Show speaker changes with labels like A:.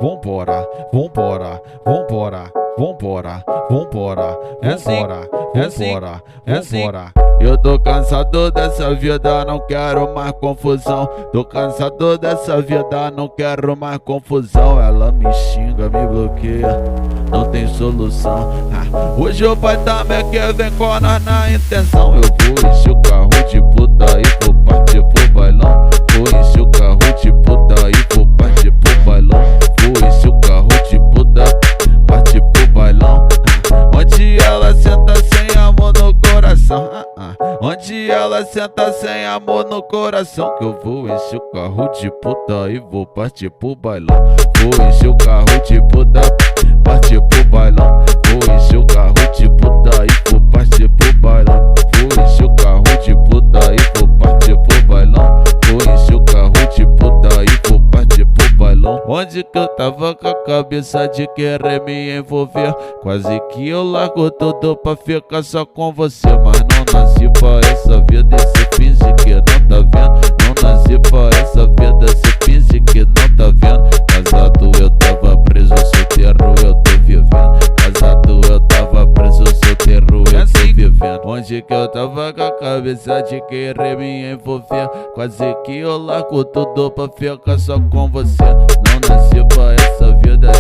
A: vambora, vambora, vambora, vambora, vambora, vambora, vambora, vambora. Eu tô cansado dessa vida, não quero mais confusão. Tô cansado dessa vida, não quero mais confusão. Ela me xinga, me bloqueia, não tem solução. Hoje o pai também quer vem com nós na intenção. Eu vou encher o carro de puta e vou partir pro bailão. Vou encher o carro de puta e vou partir pro bailão. Vou encher o carro de puta, partir pro bailão. Onde ela senta sem amor no coração. Onde ela senta sem amor no coração. Que eu vou encher o carro de puta e vou partir pro bailão. Vou encher o carro de puta, partir pro bailão. Vou encher o carro de puta e vou partir pro bailão. Vou encher o carro de puta e vou partir pro bailão. Vou encher o carro de puta e vou partir pro bailão. Onde que eu tava com a cabeça de querer me envolver? Quase que eu largo tudo pra ficar só com você. Mas não nasci pra essa vida e cê finge que não tá vendo. Não nasci pra essa vida, cê finge que não tá vendo. Casado eu tava preso, solteiro eu tô vivendo. Casado eu tava preso, solteiro eu tô vivendo. Onde que eu tava com a cabeça de querer me envolver? Quase que eu largo tudo pra ficar só com você. Não nasci pra essa vida.